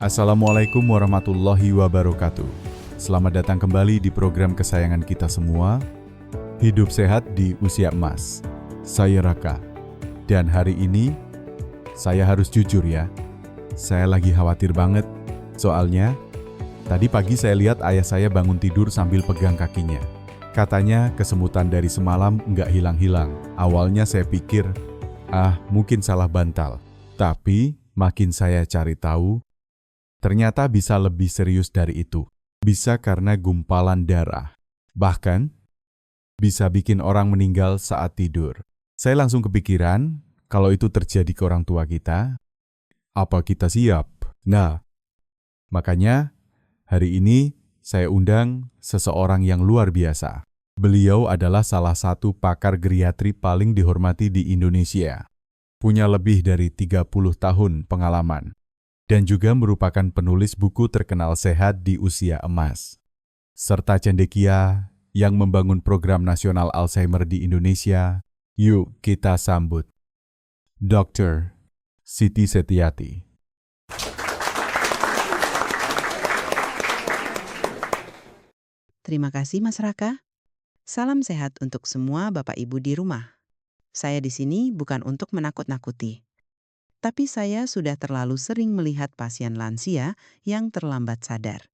Assalamualaikum warahmatullahi wabarakatuh. Selamat datang kembali di program kesayangan kita semua, Hidup Sehat di Usia Emas. Saya Raka, dan hari ini saya harus jujur ya, saya lagi khawatir banget. Soalnya, tadi pagi saya lihat ayah saya bangun tidur sambil pegang kakinya. Katanya kesemutan dari semalam nggak hilang-hilang. Awalnya saya pikir, mungkin salah bantal. Tapi makin saya cari tahu, ternyata bisa lebih serius dari itu. Bisa karena gumpalan darah. Bahkan, bisa bikin orang meninggal saat tidur. Saya langsung kepikiran, kalau itu terjadi ke orang tua kita, apa kita siap? Nah, makanya hari ini saya undang seseorang yang luar biasa. Beliau adalah salah satu pakar geriatri paling dihormati di Indonesia. Punya lebih dari 30 tahun pengalaman. Dan juga merupakan penulis buku terkenal sehat di usia emas. Serta cendekia yang membangun program nasional Alzheimer di Indonesia. Yuk kita sambut Dr. Siti Setiati. Terima kasih Mas Raka. Salam sehat untuk semua Bapak Ibu di rumah. Saya di sini bukan untuk menakut-nakuti. Tapi saya sudah terlalu sering melihat pasien lansia yang terlambat sadar.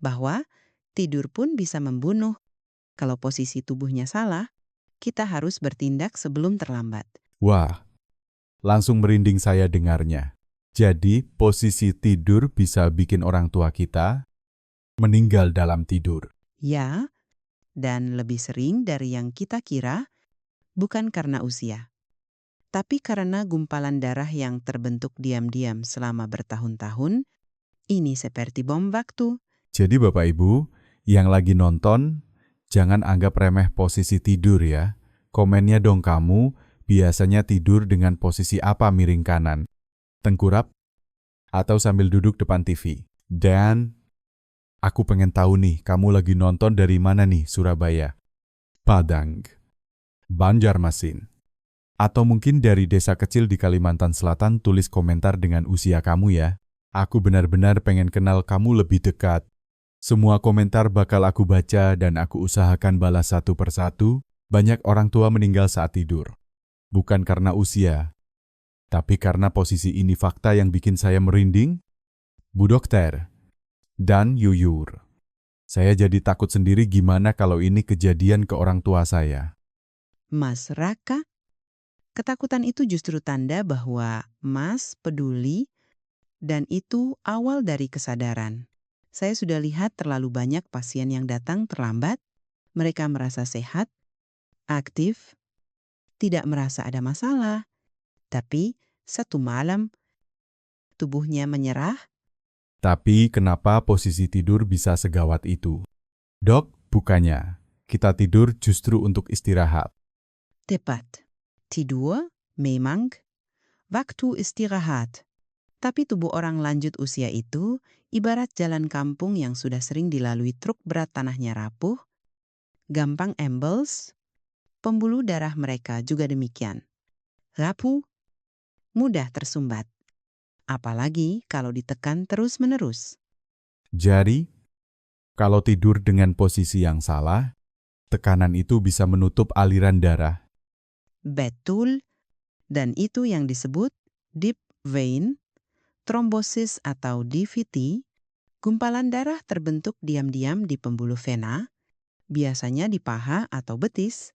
Bahwa tidur pun bisa membunuh. Kalau posisi tubuhnya salah, kita harus bertindak sebelum terlambat. Wah, langsung merinding saya dengarnya. Jadi, posisi tidur bisa bikin orang tua kita meninggal dalam tidur. Ya, dan lebih sering dari yang kita kira, bukan karena usia. Tapi karena gumpalan darah yang terbentuk diam-diam selama bertahun-tahun, ini seperti bom waktu. Jadi Bapak Ibu, yang lagi nonton, jangan anggap remeh posisi tidur ya. Komennya dong kamu, biasanya tidur dengan posisi apa miring kanan? Tengkurap? Atau sambil duduk depan TV? Dan aku pengen tahu nih, kamu lagi nonton dari mana nih, Surabaya? Padang? Banjarmasin? Atau mungkin dari desa kecil di Kalimantan Selatan? Tulis komentar dengan usia kamu ya. Aku benar-benar pengen kenal kamu lebih dekat. Semua komentar bakal aku baca dan aku usahakan balas satu persatu. Banyak orang tua meninggal saat tidur. Bukan karena usia, tapi karena posisi ini fakta yang bikin saya merinding. Bu Dokter dan Yuyur, saya jadi takut sendiri gimana kalau ini kejadian ke orang tua saya. Mas Raka, ketakutan itu justru tanda bahwa Mas peduli dan itu awal dari kesadaran. Saya sudah lihat terlalu banyak pasien yang datang terlambat, mereka merasa sehat, aktif, tidak merasa ada masalah, tapi satu malam tubuhnya menyerah. Tapi kenapa posisi tidur bisa segawat itu? Dok, bukannya kita tidur justru untuk istirahat. Tepat, tidur memang waktu istirahat. Tapi tubuh orang lanjut usia itu ibarat jalan kampung yang sudah sering dilalui truk berat, tanahnya rapuh, gampang embels, pembuluh darah mereka juga demikian. Rapuh, mudah tersumbat. Apalagi kalau ditekan terus-menerus. Jadi, kalau tidur dengan posisi yang salah, tekanan itu bisa menutup aliran darah. Betul, dan itu yang disebut deep vein, trombosis atau DVT. Gumpalan darah terbentuk diam-diam di pembuluh vena, biasanya di paha atau betis.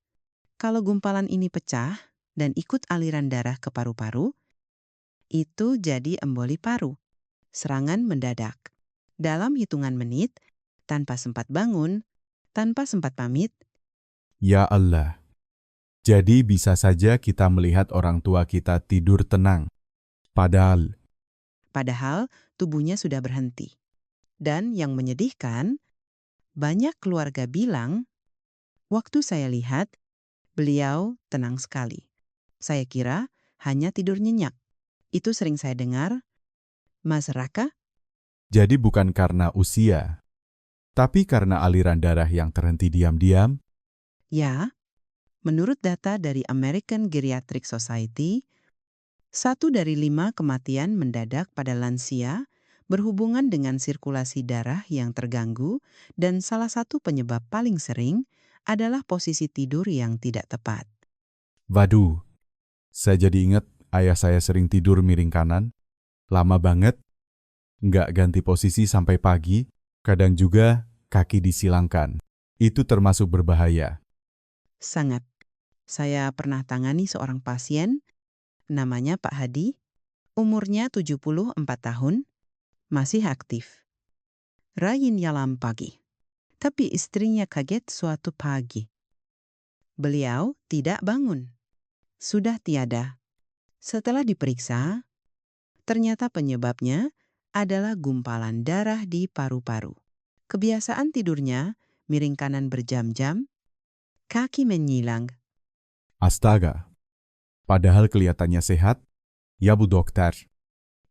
Kalau gumpalan ini pecah dan ikut aliran darah ke paru-paru, itu jadi emboli paru, serangan mendadak. Dalam hitungan menit, tanpa sempat bangun, tanpa sempat pamit. Ya Allah. Jadi bisa saja kita melihat orang tua kita tidur tenang. Padahal Tubuhnya sudah berhenti. Dan yang menyedihkan, banyak keluarga bilang, waktu saya lihat, beliau tenang sekali. Saya kira hanya tidur nyenyak. Itu sering saya dengar. Mas Raka, jadi bukan karena usia, tapi karena aliran darah yang terhenti diam-diam. ya, menurut data dari American Geriatric Society, 1 dari 5 kematian mendadak pada lansia berhubungan dengan sirkulasi darah yang terganggu, dan salah satu penyebab paling sering adalah posisi tidur yang tidak tepat. Waduh, saya jadi ingat ayah saya sering tidur miring kanan, lama banget, nggak ganti posisi sampai pagi, kadang juga kaki disilangkan. Itu termasuk berbahaya. Sangat. Saya pernah tangani seorang pasien, namanya Pak Hadi, umurnya 74 tahun, masih aktif. Rajin jalan pagi. Tapi istrinya kaget suatu pagi. Beliau tidak bangun. Sudah tiada. Setelah diperiksa, ternyata penyebabnya adalah gumpalan darah di paru-paru. Kebiasaan tidurnya miring kanan berjam-jam, kaki menyilang. Astaga, padahal kelihatannya sehat. Ya Bu Dokter,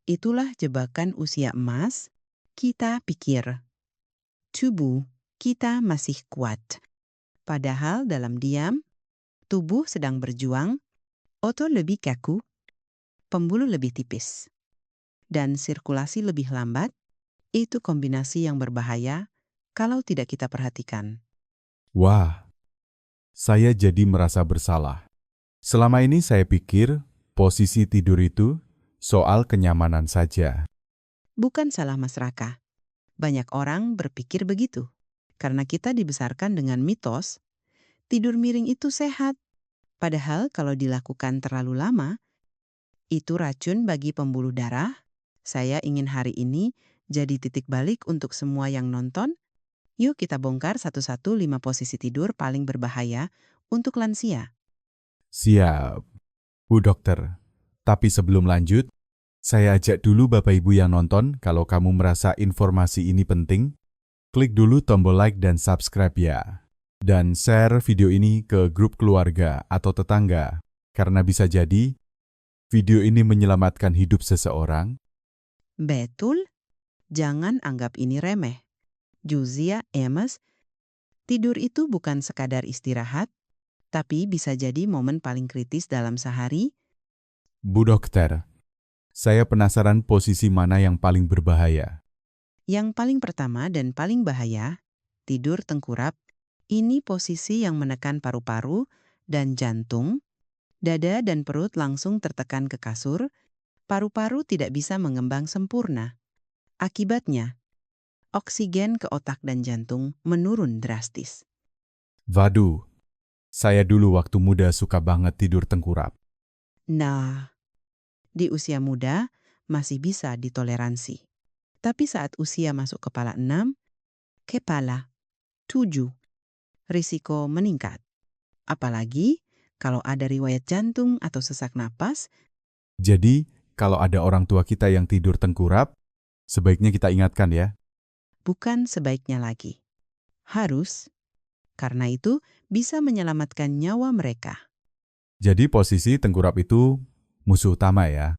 Itulah jebakan usia emas. Kita pikir tubuh kita masih kuat. Padahal dalam diam, tubuh sedang berjuang, otot lebih kaku, pembuluh lebih tipis, dan sirkulasi lebih lambat. Itu kombinasi yang berbahaya kalau tidak kita perhatikan. wah, saya jadi merasa bersalah. Selama ini saya pikir posisi tidur itu soal kenyamanan saja. Bukan salah Mas Raka. Banyak orang berpikir begitu. Karena kita dibesarkan dengan mitos, tidur miring itu sehat. Padahal kalau dilakukan terlalu lama, itu racun bagi pembuluh darah. Saya ingin hari ini jadi titik balik untuk semua yang nonton. Yuk kita bongkar satu-satu 5 posisi tidur paling berbahaya untuk lansia. Siap, Bu Dokter. Tapi sebelum lanjut, saya ajak dulu Bapak Ibu yang nonton kalau kamu merasa informasi ini penting, klik dulu tombol like dan subscribe ya. Dan share video ini ke grup keluarga atau tetangga, karena bisa jadi video ini menyelamatkan hidup seseorang. Betul, jangan anggap ini remeh. Juzia Emes, tidur itu bukan sekadar istirahat, tapi bisa jadi momen paling kritis dalam sehari. Bu Dokter, saya penasaran posisi mana yang paling berbahaya. Yang paling pertama dan paling bahaya, tidur tengkurap. Ini posisi yang menekan paru-paru dan jantung. Dada dan perut langsung tertekan ke kasur. Paru-paru tidak bisa mengembang sempurna. Akibatnya, oksigen ke otak dan jantung menurun drastis. Waduh, saya dulu waktu muda suka banget tidur tengkurap. Nah, di usia muda masih bisa ditoleransi. Tapi saat usia masuk kepala 6, kepala 7, risiko meningkat. Apalagi kalau ada riwayat jantung atau sesak napas. Jadi, kalau ada orang tua kita yang tidur tengkurap, sebaiknya kita ingatkan ya. Bukan sebaiknya lagi. Harus, karena itu bisa menyelamatkan nyawa mereka. Jadi posisi tengkurap itu musuh utama ya.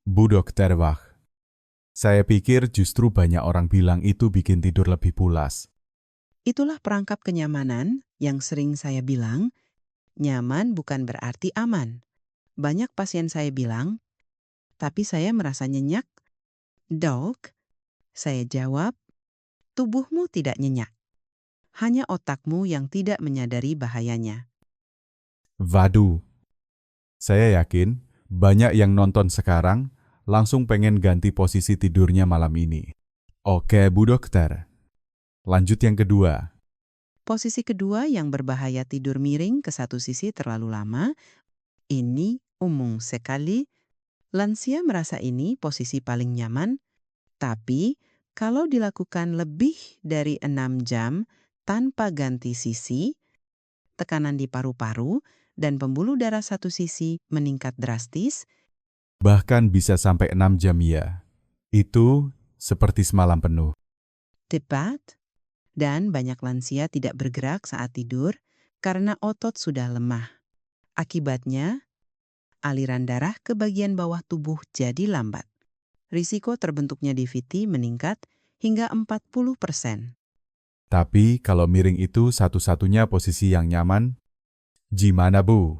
Bu Dokter Wah, saya pikir justru banyak orang bilang itu bikin tidur lebih pulas. Itulah perangkap kenyamanan yang sering saya bilang, nyaman bukan berarti aman. Banyak pasien saya bilang, tapi saya merasa nyenyak. Dok, saya jawab, tubuhmu tidak nyenyak. Hanya otakmu yang tidak menyadari bahayanya. Waduh, saya yakin banyak yang nonton sekarang langsung pengen ganti posisi tidurnya malam ini. Oke Bu Dokter, lanjut yang kedua. Posisi kedua yang berbahaya tidur miring ke satu sisi terlalu lama, ini umum sekali. Lansia merasa ini posisi paling nyaman, tapi kalau dilakukan lebih dari 6 jam tanpa ganti sisi, tekanan di paru-paru dan pembuluh darah satu sisi meningkat drastis. Bahkan bisa sampai 6 jam ya. Itu seperti semalam penuh. Tepat, dan banyak lansia tidak bergerak saat tidur karena otot sudah lemah. Akibatnya, aliran darah ke bagian bawah tubuh jadi lambat. Risiko terbentuknya DVT meningkat hingga 40%. Tapi kalau miring itu satu-satunya posisi yang nyaman, gimana Bu?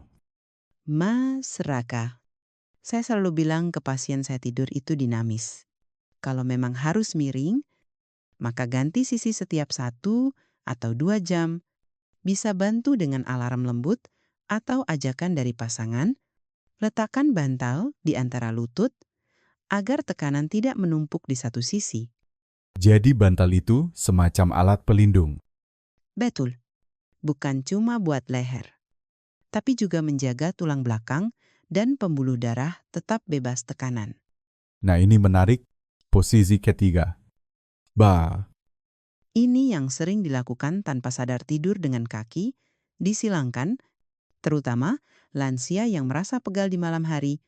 Mas Raka, saya selalu bilang ke pasien saya tidur itu dinamis. Kalau memang harus miring, maka ganti sisi setiap 1 atau 2 jam. Bisa bantu dengan alarm lembut atau ajakan dari pasangan. Letakkan bantal di antara lutut agar tekanan tidak menumpuk di satu sisi. Jadi bantal itu semacam alat pelindung. Betul, bukan cuma buat leher, tapi juga menjaga tulang belakang dan pembuluh darah tetap bebas tekanan. Nah, ini menarik. Posisi ketiga. Ini yang sering dilakukan tanpa sadar tidur dengan kaki disilangkan, terutama lansia yang merasa pegal di malam hari.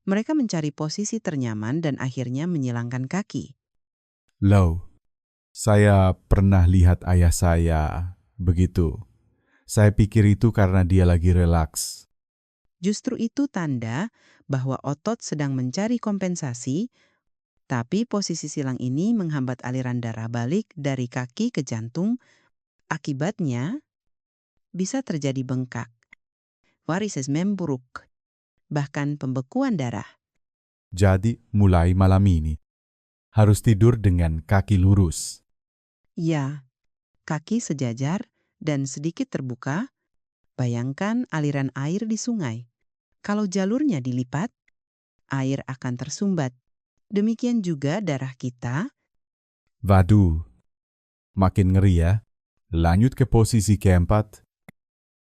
Mereka mencari posisi ternyaman dan akhirnya menyilangkan kaki. Loh, saya pernah lihat ayah saya begitu. Saya pikir itu karena dia lagi relaks. Justru itu tanda bahwa otot sedang mencari kompensasi, tapi posisi silang ini menghambat aliran darah balik dari kaki ke jantung. Akibatnya bisa terjadi bengkak, varises memburuk, bahkan pembekuan darah. Jadi, mulai malam ini, harus tidur dengan kaki lurus. Ya, kaki sejajar dan sedikit terbuka. Bayangkan aliran air di sungai. Kalau jalurnya dilipat, air akan tersumbat. Demikian juga darah kita. Waduh, makin ngeri ya. Lanjut ke posisi keempat.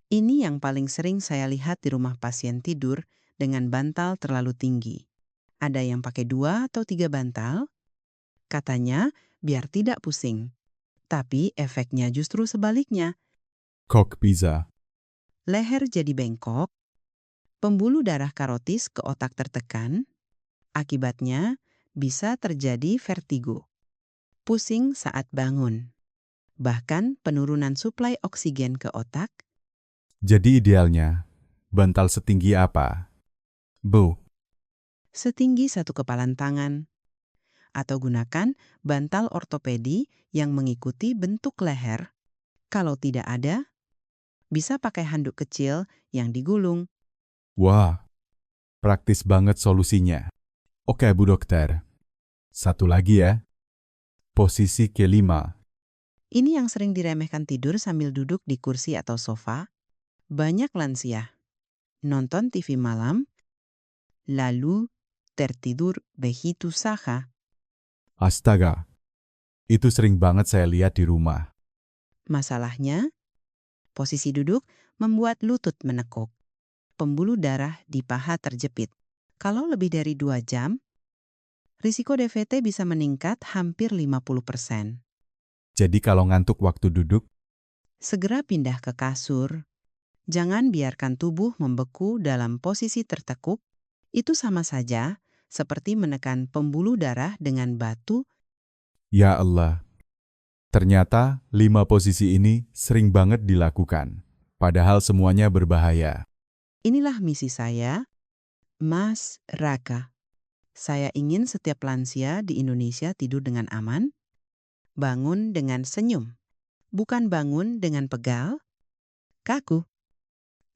Ini yang paling sering saya lihat di rumah pasien tidur dengan bantal terlalu tinggi. Ada yang pakai 2 atau 3 bantal. Katanya biar tidak pusing. Tapi efeknya justru sebaliknya. Kok bisa? Leher jadi bengkok, pembuluh darah karotis ke otak tertekan. Akibatnya bisa terjadi vertigo, pusing saat bangun, bahkan penurunan suplai oksigen ke otak. Jadi idealnya, bantal setinggi apa? Bu, Setinggi 1 kepalan tangan, atau gunakan bantal ortopedi yang mengikuti bentuk leher. Kalau tidak ada, bisa pakai handuk kecil yang digulung. wah, praktis banget solusinya. Oke, Bu Dokter. Satu lagi ya. Posisi kelima. Ini yang sering diremehkan tidur sambil duduk di kursi atau sofa. Banyak lansia nonton TV malam, lalu tertidur begitu saja. Astaga, itu sering banget saya lihat di rumah. Masalahnya, posisi duduk membuat lutut menekuk. Pembuluh darah di paha terjepit. Kalau lebih dari 2 jam, risiko DVT bisa meningkat hampir 50%. Jadi kalau ngantuk waktu duduk, Segera pindah ke kasur. Jangan biarkan tubuh membeku dalam posisi tertekuk. Itu sama saja seperti menekan pembuluh darah dengan batu. ya Allah. Ternyata 5 posisi ini sering banget dilakukan. Padahal semuanya berbahaya. Inilah misi saya, Mas Raka. Saya ingin setiap lansia di Indonesia tidur dengan aman, bangun dengan senyum, bukan bangun dengan pegal, kaku,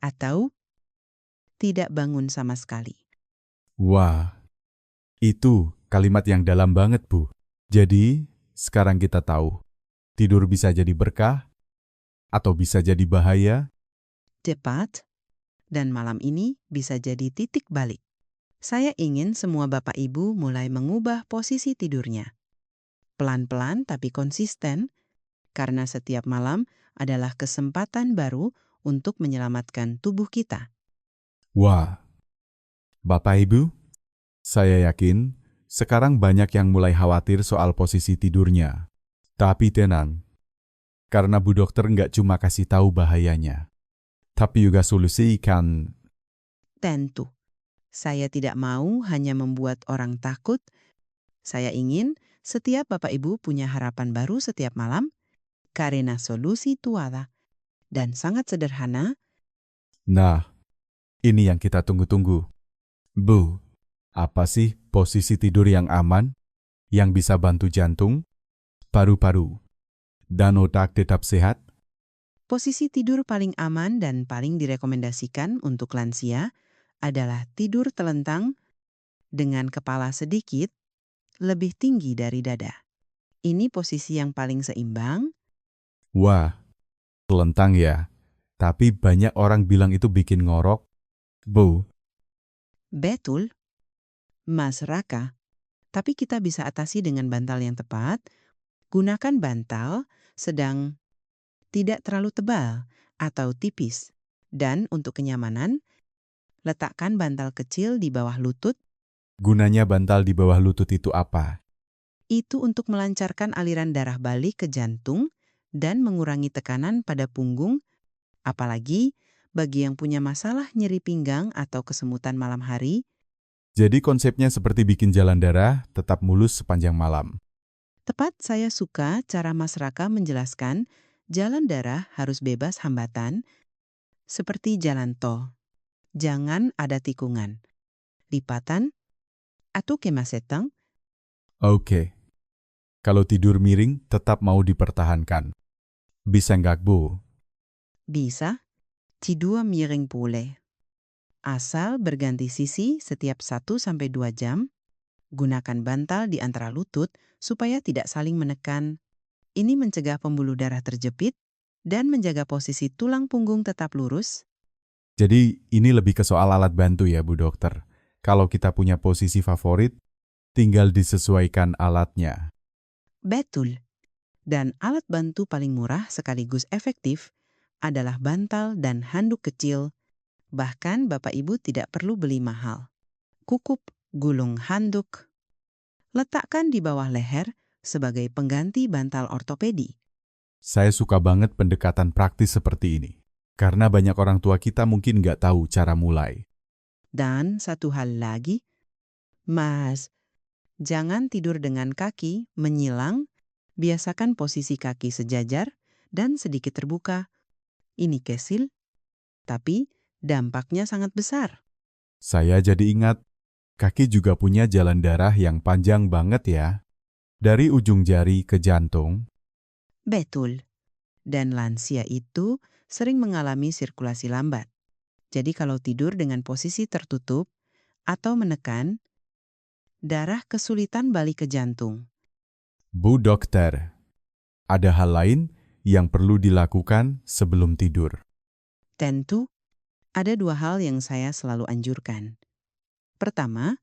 atau tidak bangun sama sekali. Wah, itu kalimat yang dalam banget, Bu. Jadi, sekarang kita tahu, tidur bisa jadi berkah, atau bisa jadi bahaya. Cepat, dan malam ini bisa jadi titik balik. Saya ingin semua Bapak Ibu mulai mengubah posisi tidurnya. Pelan-pelan tapi konsisten, karena setiap malam adalah kesempatan baru untuk menyelamatkan tubuh kita. Wah, Bapak Ibu, saya yakin sekarang banyak yang mulai khawatir soal posisi tidurnya. Tapi tenang, karena Bu Dokter nggak cuma kasih tahu bahayanya, tapi juga solusikan. Tentu, saya tidak mau hanya membuat orang takut. Saya ingin setiap Bapak Ibu punya harapan baru setiap malam, karena solusi tuada dan sangat sederhana. Nah, ini yang kita tunggu-tunggu. Bu, apa sih posisi tidur yang aman, yang bisa bantu jantung, paru-paru, dan otak tetap sehat? Posisi tidur paling aman dan paling direkomendasikan untuk lansia adalah tidur telentang dengan kepala sedikit lebih tinggi dari dada. Ini posisi yang paling seimbang. Wah, telentang ya. Tapi banyak orang bilang itu bikin ngorok. Bu, Betul, Mas Raka. Tapi kita bisa atasi dengan bantal yang tepat. Gunakan bantal sedang tidak terlalu tebal atau tipis. Dan untuk kenyamanan, letakkan bantal kecil di bawah lutut. gunanya bantal di bawah lutut itu apa? Itu untuk melancarkan aliran darah balik ke jantung dan mengurangi tekanan pada punggung, apalagi bagi yang punya masalah nyeri pinggang atau kesemutan malam hari. Jadi konsepnya seperti bikin jalan darah tetap mulus sepanjang malam. Tepat, saya suka cara Mas Raka menjelaskan jalan darah harus bebas hambatan seperti jalan tol. Jangan ada tikungan, lipatan, atau kemacetan. Oke. Kalau tidur miring tetap mau dipertahankan. Bisa nggak, Bu? Bisa, tidur miring boleh. Asal berganti sisi setiap 1-2 jam, gunakan bantal di antara lutut supaya tidak saling menekan. Ini mencegah pembuluh darah terjepit dan menjaga posisi tulang punggung tetap lurus. Jadi ini lebih ke soal alat bantu ya, Bu Dokter. Kalau kita punya posisi favorit, tinggal disesuaikan alatnya. Betul. Dan alat bantu paling murah sekaligus efektif adalah bantal dan handuk kecil. Bahkan Bapak Ibu tidak perlu beli mahal. Kukup gulung handuk. Letakkan di bawah leher sebagai pengganti bantal ortopedi. Saya suka banget pendekatan praktis seperti ini. Karena banyak orang tua kita mungkin nggak tahu cara mulai. Dan satu hal lagi, Mas, jangan tidur dengan kaki menyilang. Biasakan posisi kaki sejajar dan sedikit terbuka. Ini kesil, tapi dampaknya sangat besar. Saya jadi ingat, kaki juga punya jalan darah yang panjang banget ya. Dari ujung jari ke jantung. Betul. Dan lansia itu sering mengalami sirkulasi lambat. Jadi kalau tidur dengan posisi tertutup atau menekan, darah kesulitan balik ke jantung. Bu Dokter, ada hal lain yang perlu dilakukan sebelum tidur. Tentu, ada 2 hal yang saya selalu anjurkan. Pertama,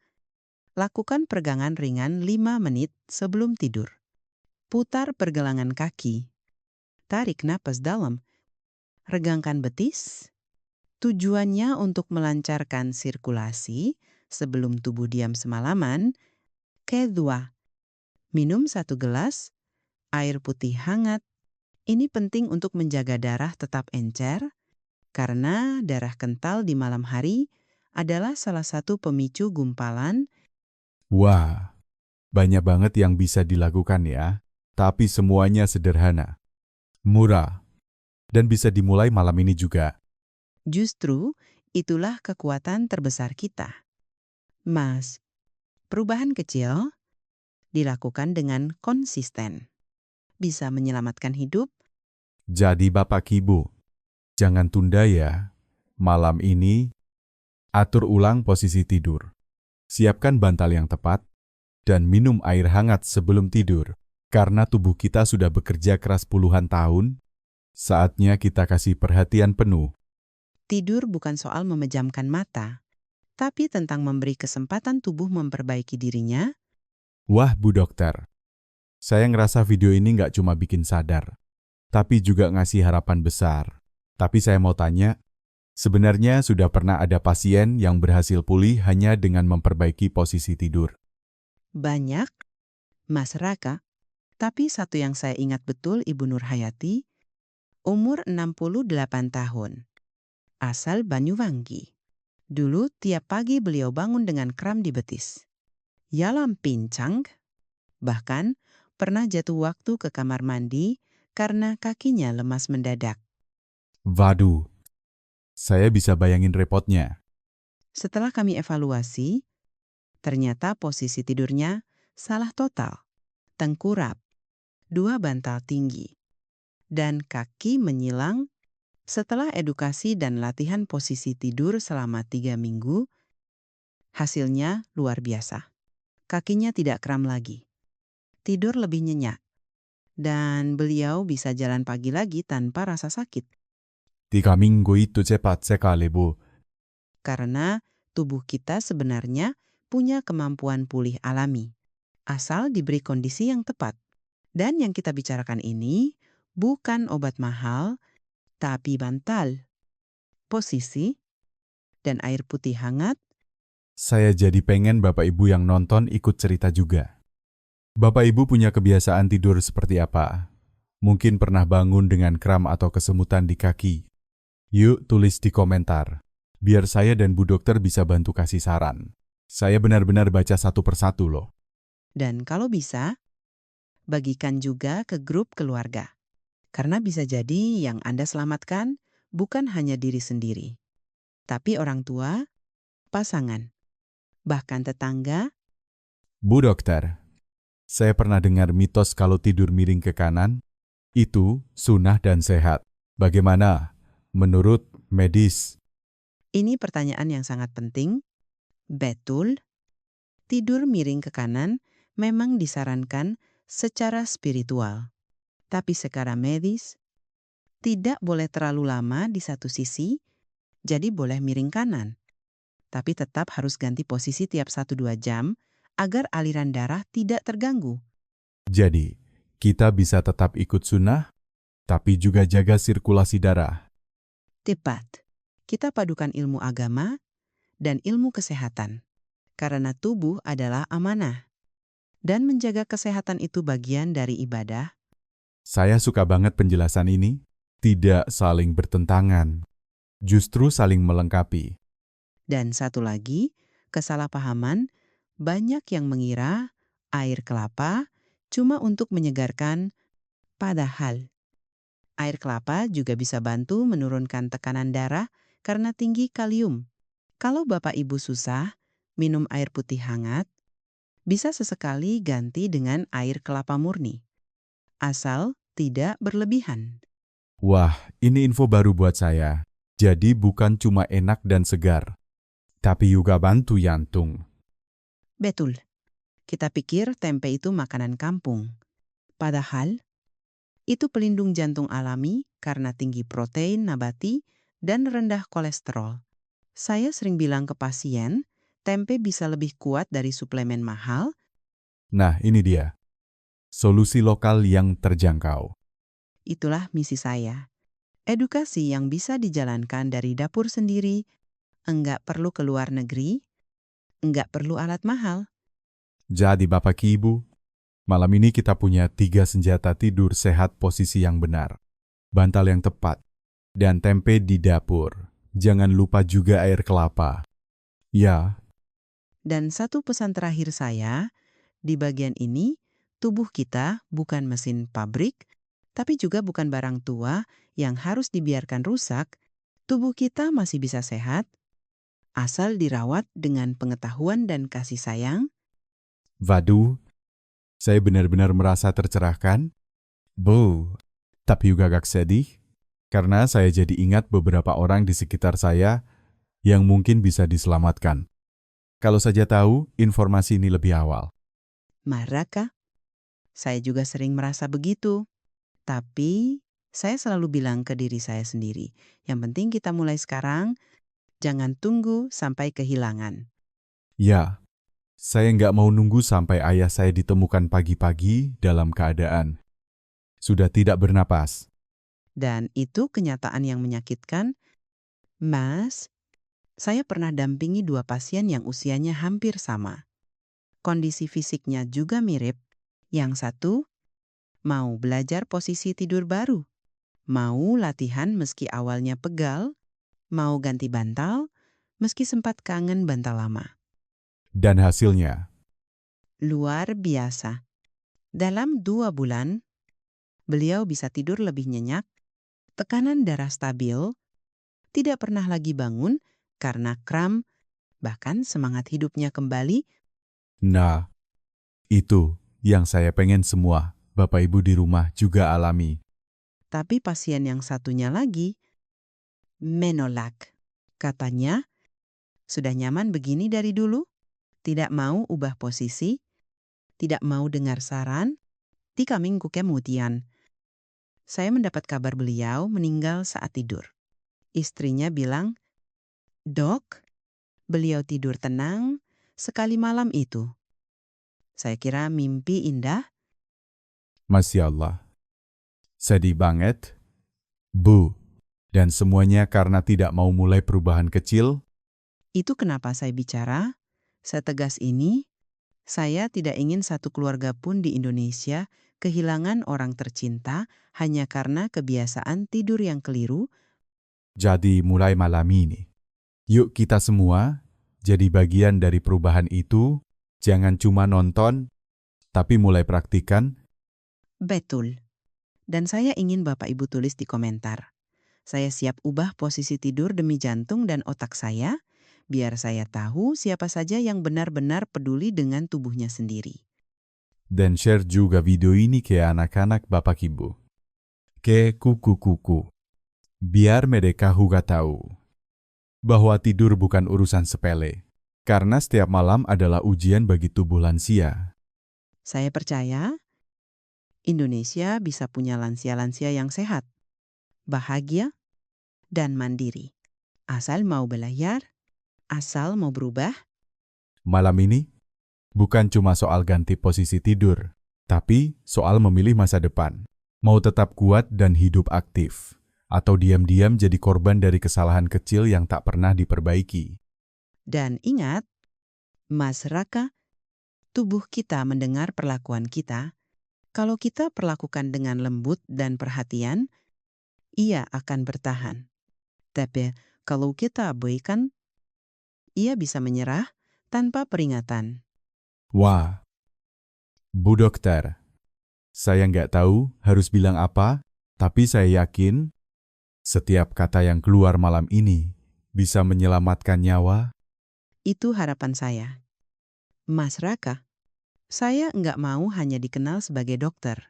lakukan peregangan ringan 5 menit sebelum tidur. Putar pergelangan kaki. Tarik napas dalam. Regangkan betis. Tujuannya untuk melancarkan sirkulasi sebelum tubuh diam semalaman. Kedua, minum 1 gelas air putih hangat. Ini penting untuk menjaga darah tetap encer, karena darah kental di malam hari adalah salah satu pemicu gumpalan. Wah, banyak banget yang bisa dilakukan ya. Tapi semuanya sederhana, murah, dan bisa dimulai malam ini juga. Justru itulah kekuatan terbesar kita. Mas, perubahan kecil dilakukan dengan konsisten. Bisa menyelamatkan hidup. Jadi Bapak Ibu, jangan tunda ya. Malam ini, atur ulang posisi tidur. Siapkan bantal yang tepat, dan minum air hangat sebelum tidur. Karena tubuh kita sudah bekerja keras puluhan tahun, saatnya kita kasih perhatian penuh. Tidur bukan soal memejamkan mata, tapi tentang memberi kesempatan tubuh memperbaiki dirinya. Wah Bu Dokter, saya ngerasa video ini nggak cuma bikin sadar, tapi juga ngasih harapan besar. Tapi saya mau tanya, sebenarnya sudah pernah ada pasien yang berhasil pulih hanya dengan memperbaiki posisi tidur? Banyak, Mas Raka. Tapi satu yang saya ingat betul Ibu Nur Hayati, umur 68 tahun. Asal Banyuwangi. Dulu tiap pagi beliau bangun dengan kram di betis. Yalam pincang, bahkan pernah jatuh waktu ke kamar mandi karena kakinya lemas mendadak. Waduh, saya bisa bayangin repotnya. Setelah kami evaluasi, ternyata posisi tidurnya salah total. Tengkurap, 2 bantal tinggi, dan kaki menyilang. Setelah edukasi dan latihan posisi tidur selama 3 minggu, hasilnya luar biasa. kakinya tidak kram lagi, tidur lebih nyenyak, dan beliau bisa jalan pagi lagi tanpa rasa sakit. 3 minggu itu cepat sekali, Bu. Karena tubuh kita sebenarnya punya kemampuan pulih alami, asal diberi kondisi yang tepat. Dan yang kita bicarakan ini bukan obat mahal, tapi bantal, posisi, dan air putih hangat. Saya jadi pengen Bapak Ibu yang nonton ikut cerita juga. Bapak Ibu punya kebiasaan tidur seperti apa? Mungkin pernah bangun dengan kram atau kesemutan di kaki. Yuk tulis di komentar, biar saya dan Bu Dokter bisa bantu kasih saran. Saya benar-benar baca satu persatu loh. Dan kalau bisa, bagikan juga ke grup keluarga. Karena bisa jadi yang Anda selamatkan bukan hanya diri sendiri, tapi orang tua, pasangan, bahkan tetangga. Bu Dokter, saya pernah dengar mitos kalau tidur miring ke kanan, itu sunnah dan sehat. Bagaimana menurut medis? Ini pertanyaan yang sangat penting. Betul, tidur miring ke kanan memang disarankan secara spiritual. Tapi secara medis, tidak boleh terlalu lama di satu sisi, jadi boleh miring kanan. Tapi tetap harus ganti posisi tiap 1-2 jam agar aliran darah tidak terganggu. Jadi, kita bisa tetap ikut sunnah, tapi juga jaga sirkulasi darah. Tepat, kita padukan ilmu agama dan ilmu kesehatan. Karena tubuh adalah amanah. Dan menjaga kesehatan itu bagian dari ibadah. Saya suka banget penjelasan ini, tidak saling bertentangan, justru saling melengkapi. Dan satu lagi, kesalahpahaman, banyak yang mengira air kelapa cuma untuk menyegarkan, padahal air kelapa juga bisa bantu menurunkan tekanan darah karena tinggi kalium. Kalau Bapak Ibu susah minum air putih hangat, bisa sesekali ganti dengan air kelapa murni, asal tidak berlebihan. Wah, ini info baru buat saya. Jadi bukan cuma enak dan segar, tapi juga bantu jantung. Betul, kita pikir tempe itu makanan kampung. Padahal, itu pelindung jantung alami karena tinggi protein nabati dan rendah kolesterol. Saya sering bilang ke pasien, tempe bisa lebih kuat dari suplemen mahal. Nah, ini dia. Solusi lokal yang terjangkau. Itulah misi saya. Edukasi yang bisa dijalankan dari dapur sendiri, enggak perlu ke luar negeri, enggak perlu alat mahal. Jadi Bapak Ibu, malam ini kita punya 3 senjata tidur sehat posisi yang benar, bantal yang tepat, dan tempe di dapur. Jangan lupa juga air kelapa. Ya, Dan satu pesan terakhir saya, di bagian ini, tubuh kita bukan mesin pabrik, tapi juga bukan barang tua yang harus dibiarkan rusak. Tubuh kita masih bisa sehat, asal dirawat dengan pengetahuan dan kasih sayang. waduh, saya benar-benar merasa tercerahkan. Bu, tapi juga agak sedih, karena saya jadi ingat beberapa orang di sekitar saya yang mungkin bisa diselamatkan. Kalau saja tahu informasi ini lebih awal. Marah, saya juga sering merasa begitu. Tapi saya selalu bilang ke diri saya sendiri, yang penting kita mulai sekarang, jangan tunggu sampai kehilangan. Ya, saya nggak mau nunggu sampai ayah saya ditemukan pagi-pagi dalam keadaan sudah tidak bernapas. Dan itu kenyataan yang menyakitkan. Mas, saya pernah dampingi 2 pasien yang usianya hampir sama. Kondisi fisiknya juga mirip. Yang satu, mau belajar posisi tidur baru. Mau latihan meski awalnya pegal. Mau ganti bantal, meski sempat kangen bantal lama. Dan hasilnya, Luar biasa. Dalam 2 bulan, beliau bisa tidur lebih nyenyak, tekanan darah stabil, tidak pernah lagi bangun karena kram, bahkan semangat hidupnya kembali. nah, itu yang saya pengen semua Bapak Ibu di rumah juga alami. Tapi pasien yang satunya lagi menolak. Katanya, sudah nyaman begini dari dulu, Tidak mau ubah posisi, tidak mau dengar saran, di kaming kemudian. Saya mendapat kabar beliau meninggal saat tidur. Istrinya bilang, "Dok, beliau tidur tenang sekali malam itu." Saya kira mimpi indah. Masya Allah. Sedih banget, Bu. Dan semuanya karena tidak mau mulai perubahan kecil. Itu kenapa saya bicara setegas ini. Saya tidak ingin satu keluarga pun di Indonesia kehilangan orang tercinta hanya karena kebiasaan tidur yang keliru. Jadi mulai malam ini, yuk kita semua jadi bagian dari perubahan itu. Jangan cuma nonton, tapi mulai praktikan. Betul. Dan saya ingin Bapak Ibu tulis di komentar. Saya siap ubah posisi tidur demi jantung dan otak saya, biar saya tahu siapa saja yang benar-benar peduli dengan tubuhnya sendiri. Dan share juga video ini ke anak-anak Bapak Ibu. Ke kuku-kuku. Biar mereka juga tahu bahwa tidur bukan urusan sepele. Karena setiap malam adalah ujian bagi tubuh lansia. Saya percaya Indonesia bisa punya lansia-lansia yang sehat, bahagia, dan mandiri. Asal mau belajar, asal mau berubah. Malam ini bukan cuma soal ganti posisi tidur, tapi soal memilih masa depan. Mau tetap kuat dan hidup aktif, atau diam-diam jadi korban dari kesalahan kecil yang tak pernah diperbaiki. Dan ingat, Mas Raka, tubuh kita mendengar perlakuan kita. Kalau kita perlakukan dengan lembut dan perhatian, ia akan bertahan. Tapi kalau kita abaikan, ia bisa menyerah tanpa peringatan. Wah, Bu Dokter, saya nggak tahu harus bilang apa, tapi saya yakin setiap kata yang keluar malam ini bisa menyelamatkan nyawa. Itu harapan saya. Mas Raka, saya nggak mau hanya dikenal sebagai dokter,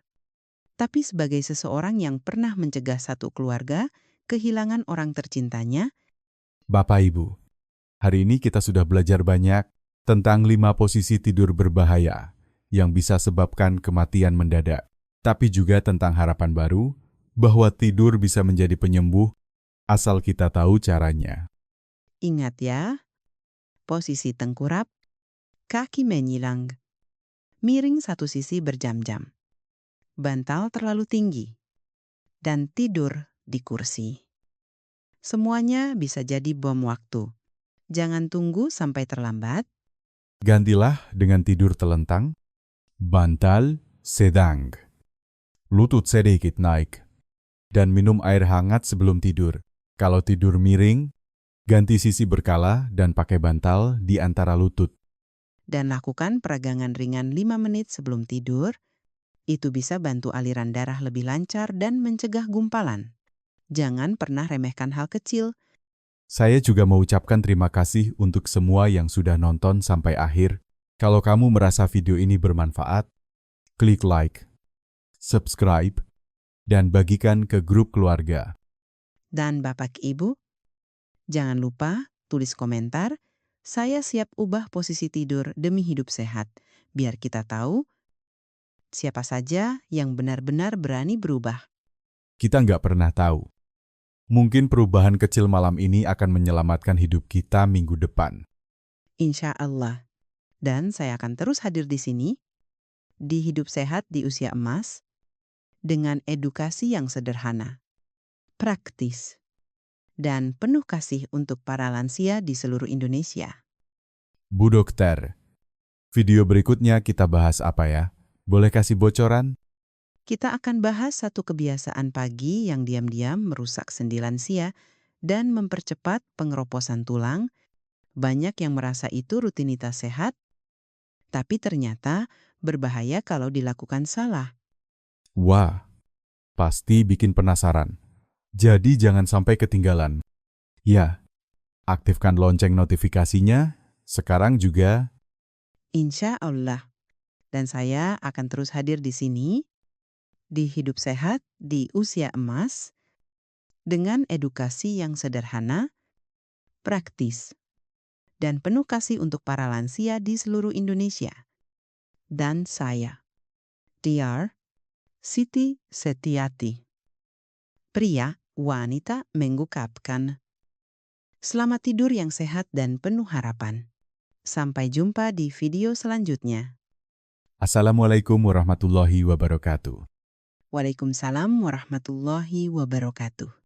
tapi sebagai seseorang yang pernah mencegah satu keluarga kehilangan orang tercintanya. Bapak Ibu, hari ini kita sudah belajar banyak tentang 5 posisi tidur berbahaya yang bisa sebabkan kematian mendadak. Tapi juga tentang harapan baru bahwa tidur bisa menjadi penyembuh asal kita tahu caranya. Ingat ya, posisi tengkurap, kaki menyilang, miring satu sisi berjam-jam, bantal terlalu tinggi, dan tidur di kursi. Semuanya bisa jadi bom waktu. Jangan tunggu sampai terlambat. Gantilah dengan tidur telentang, bantal sedang, lutut sedikit naik, dan minum air hangat sebelum tidur. Kalau tidur miring, ganti sisi berkala dan pakai bantal di antara lutut. Dan lakukan peragangan ringan 5 menit sebelum tidur. Itu bisa bantu aliran darah lebih lancar dan mencegah gumpalan. Jangan pernah remehkan hal kecil. Saya juga mau ucapkan terima kasih untuk semua yang sudah nonton sampai akhir. Kalau kamu merasa video ini bermanfaat, klik like, subscribe, dan bagikan ke grup keluarga. Dan Bapak Ibu, jangan lupa tulis komentar, saya siap ubah posisi tidur demi hidup sehat, biar kita tahu siapa saja yang benar-benar berani berubah. Kita nggak pernah tahu. Mungkin perubahan kecil malam ini akan menyelamatkan hidup kita minggu depan. Insya Allah. Dan saya akan terus hadir di sini, di Hidup Sehat di Usia Emas, dengan edukasi yang sederhana, praktis, dan penuh kasih untuk para lansia di seluruh Indonesia. Bu Dokter, video berikutnya kita bahas apa ya? Boleh kasih bocoran? Kita akan bahas satu kebiasaan pagi yang diam-diam merusak sendi lansia dan mempercepat pengeroposan tulang. Banyak yang merasa itu rutinitas sehat, tapi ternyata berbahaya kalau dilakukan salah. Wah, pasti bikin penasaran. Jadi jangan sampai ketinggalan. Ya, aktifkan lonceng notifikasinya sekarang juga. Insya Allah. Dan saya akan terus hadir di sini, di Hidup Sehat di Usia Emas, dengan edukasi yang sederhana, praktis, dan penuh kasih untuk para lansia di seluruh Indonesia. Dan saya, Dr. Siti Setiati. Pria, wanita mengungkapkan. Selamat tidur yang sehat dan penuh harapan. Sampai jumpa di video selanjutnya. Assalamualaikum warahmatullahi wabarakatuh. Waalaikumsalam warahmatullahi wabarakatuh.